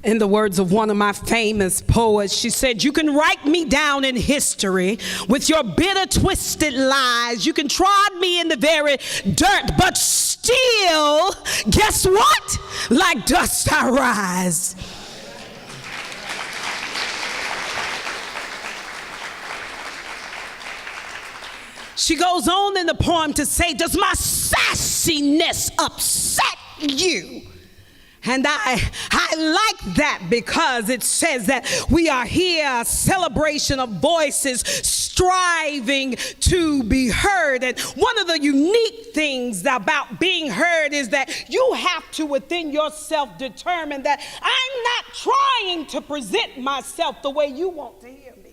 In the words of one of my famous poets, she said, "You can write me down in history with your bitter, twisted lies. You can trod me in the very dirt, but still, guess what? Like dust I rise." She goes on in the poem to say, "Does my sassiness upset you?" And I like that because it says that we are here, a celebration of voices striving to be heard. And one of the unique things about being heard is that you have to within yourself determine that I'm not trying to present myself the way you want to hear me.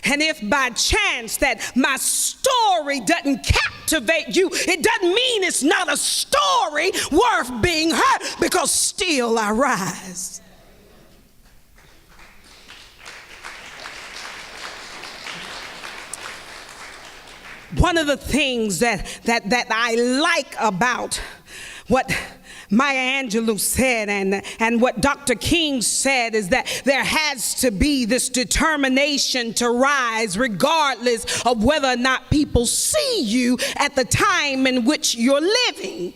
And if by chance that my story doesn't captivate you, it doesn't mean it's not a story worth being heard, because still I rise. One of the things that I like about what Maya Angelou said and what Dr. King said is that there has to be this determination to rise regardless of whether or not people see you at the time in which you're living.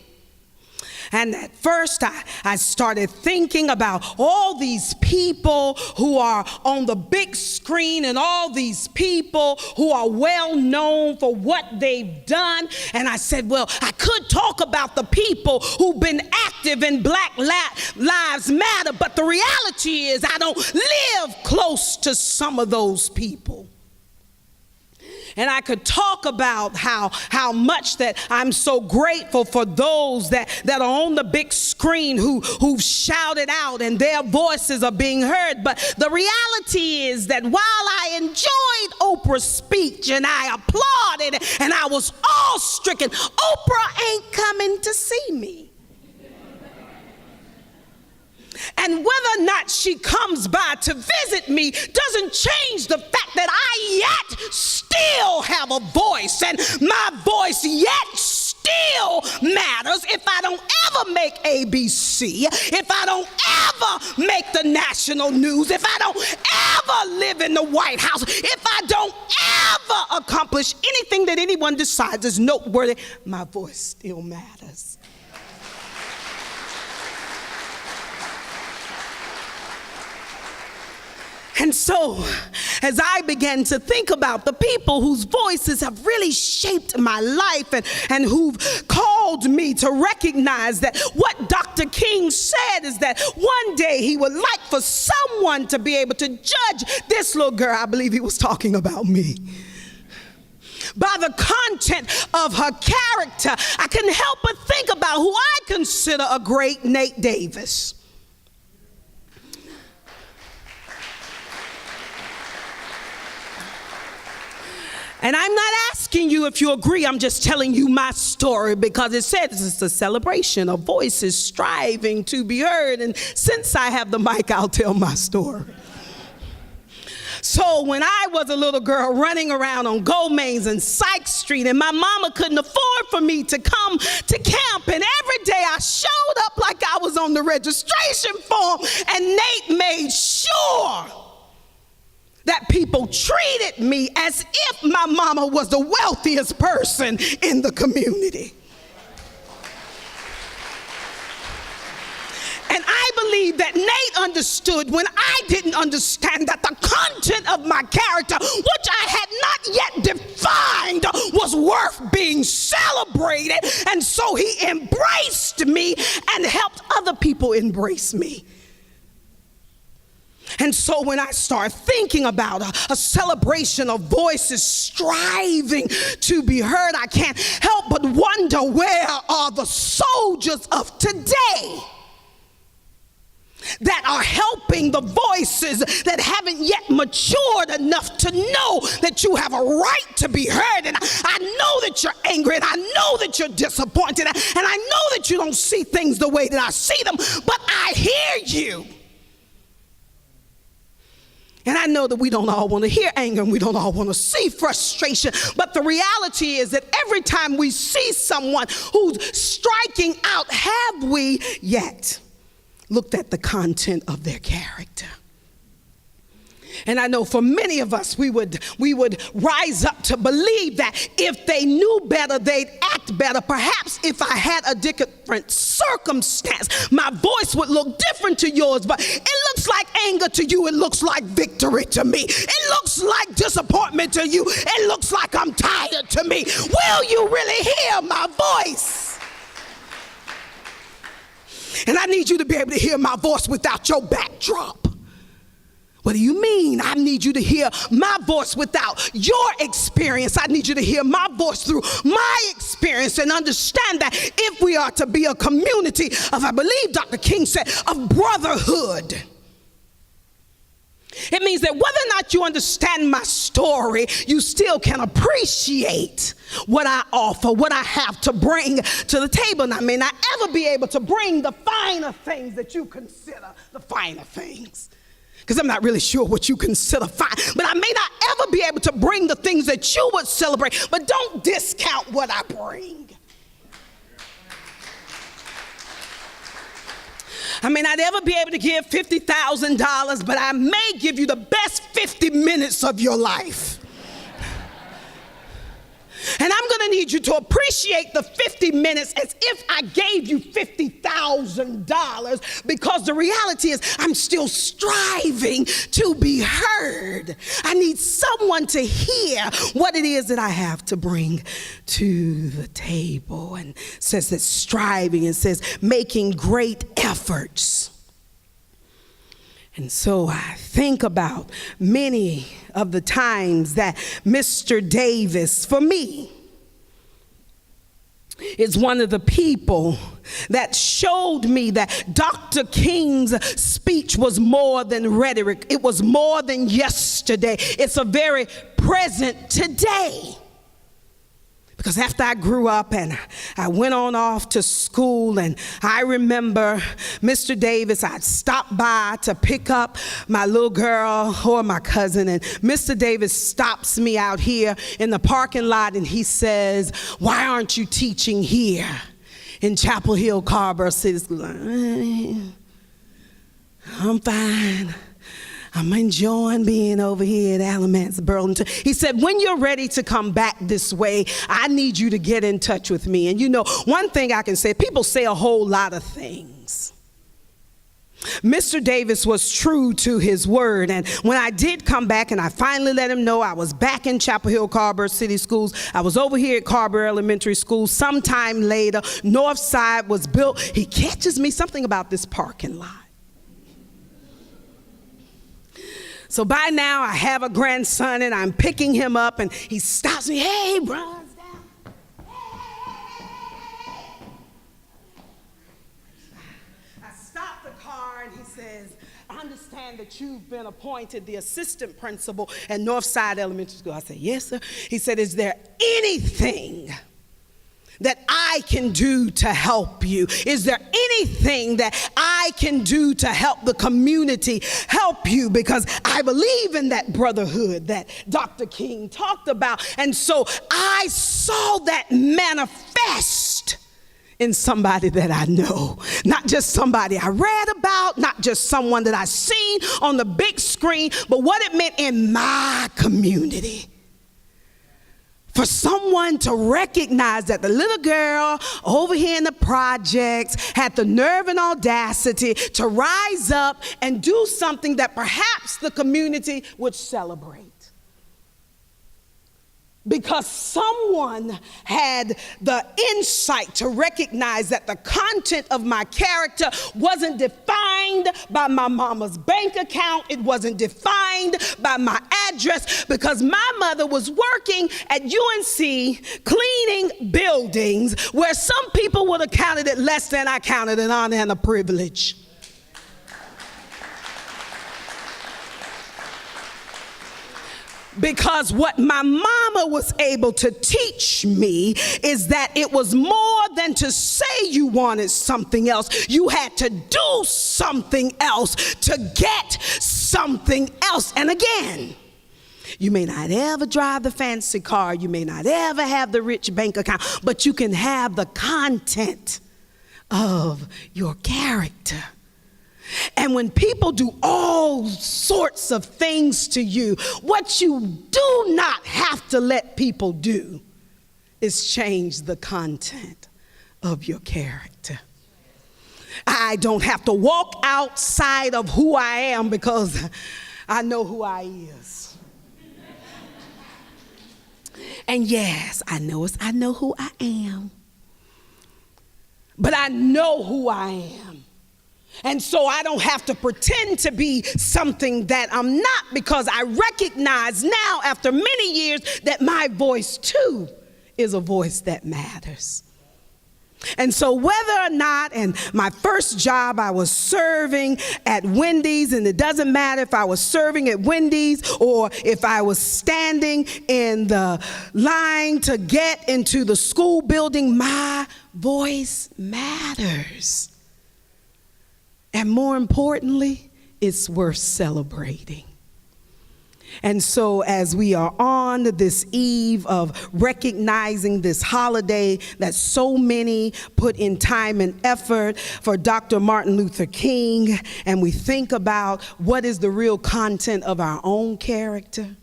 And at first I started thinking about all these people who are on the big screen and all these people who are well known for what they've done. And I said, well, I could talk about the people who've been active in Black Lives Matter, but the reality is I don't live close to some of those people. And I could talk about how much that I'm so grateful for those that are on the big screen who've shouted out and their voices are being heard. But the reality is that while I enjoyed Oprah's speech and I applauded and I was awe-stricken, Oprah ain't coming to see me. And whether or not she comes by to visit me doesn't change the fact that I yet still have a voice, and my voice yet still matters. If I don't ever make ABC, if I don't ever make the national news, if I don't ever live in the White House, if I don't ever accomplish anything that anyone decides is noteworthy, my voice still matters. And so, as I began to think about the people whose voices have really shaped my life and who've called me to recognize that what Dr. King said is that one day he would like for someone to be able to judge this little girl, I believe he was talking about me, by the content of her character. I couldn't help but think about who I consider a great Nate Davis. And I'm not asking you if you agree, I'm just telling you my story because it says it's a celebration of voices striving to be heard. And since I have the mic, I'll tell my story. So when I was a little girl running around on Gomez and Sykes Street, and my mama couldn't afford for me to come to camp, and every day I showed up like I was on the registration form, and Nate made sure that people treated me as if my mama was the wealthiest person in the community. And I believe that Nate understood when I didn't understand that the content of my character, which I had not yet defined, was worth being celebrated. And so he embraced me and helped other people embrace me. And so when I start thinking about a celebration of voices striving to be heard, I can't help but wonder, where are the soldiers of today that are helping the voices that haven't yet matured enough to know that you have a right to be heard? And I know that you're angry, and I know that you're disappointed, and I know that you don't see things the way that I see them, but I hear you. And I know that we don't all want to hear anger and we don't all want to see frustration. But the reality is that every time we see someone who's striking out, have we yet looked at the content of their character? And I know for many of us, we would rise up to believe that if they knew better, they'd act better. Perhaps if I had a different circumstance, my voice would look different to yours. But it looks like anger to you. It looks like victory to me. It looks like disappointment to you. It looks like I'm tired to me. Will you really hear my voice? And I need you to be able to hear my voice without your backdrop. What do you mean? I need you to hear my voice without your experience. I need you to hear my voice through my experience and understand that if we are to be a community of, I believe Dr. King said, of brotherhood, it means that whether or not you understand my story, you still can appreciate what I offer, what I have to bring to the table. And I may not ever be able to bring the finer things that you consider the finer things, because I'm not really sure what you consider fine. But I may not ever be able to bring the things that you would celebrate. But don't discount what I bring. I may not ever be able to give $50,000, but I may give you the best 50 minutes of your life. And I'm going to need you to appreciate the 50 minutes as if I gave you $50,000, because the reality is I'm still striving to be heard. I need someone to hear what it is that I have to bring to the table. And says that striving, and says making great efforts. And so I think about many of the times that Mr. Davis, for me, is one of the people that showed me that Dr. King's speech was more than rhetoric. It was more than yesterday. It's a very present today. Because after I grew up and I went on off to school, and I remember Mr. Davis, I'd stop by to pick up my little girl or my cousin, and Mr. Davis stops me out here in the parking lot and he says, "Why aren't you teaching here in Chapel Hill, Carborough City School?" I'm fine. I'm enjoying being over here at Alamance, Burlington. He said, "When you're ready to come back this way, I need you to get in touch with me." And you know, one thing I can say, people say a whole lot of things. Mr. Davis was true to his word. And when I did come back and I finally let him know I was back in Chapel Hill, Carborough City Schools, I was over here at Carborough Elementary School. Sometime later, North Side was built. He catches me something about this parking lot. So by now I have a grandson and I'm picking him up, and he stops me. "Hey, runs down. I stop the car and he says, "I understand that you've been appointed the assistant principal at Northside Elementary School." I said, "Yes, sir." He said, "Is there anything that I can do to help you? Is there anything that I can do to help the community help you?" Because I believe in that brotherhood that Dr. King talked about. And so I saw that manifest in somebody that I know. Not just somebody I read about, not just someone that I seen on the big screen, but what it meant in my community. For someone to recognize that the little girl over here in the projects had the nerve and audacity to rise up and do something that perhaps the community would celebrate. Because someone had the insight to recognize that the content of my character wasn't defined by my mama's bank account. It wasn't defined by my address, because my mother was working at UNC cleaning buildings where some people would have counted it less than I counted an honor and a privilege. Because what my mama was able to teach me is that it was more than to say you wanted something else. You had to do something else to get something else. And again, you may not ever drive the fancy car, you may not ever have the rich bank account, but you can have the content of your character. And when people do all sorts of things to you, what you do not have to let people do is change the content of your character. I don't have to walk outside of who I am because I know who I is. And yes, I know who I am. But I know who I am. And so I don't have to pretend to be something that I'm not, because I recognize now after many years that my voice too is a voice that matters. And so whether or not, and my first job I was serving at Wendy's, and it doesn't matter if I was serving at Wendy's or if I was standing in the line to get into the school building, my voice matters. And more importantly, it's worth celebrating. And so as we are on this eve of recognizing this holiday that so many put in time and effort for Dr. Martin Luther King, and we think about what is the real content of our own character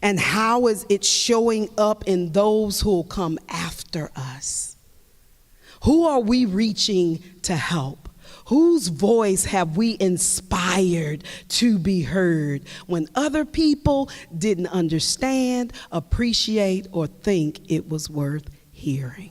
and how is it showing up in those who will come after us. Who are we reaching to help? Whose voice have we inspired to be heard when other people didn't understand, appreciate, or think it was worth hearing?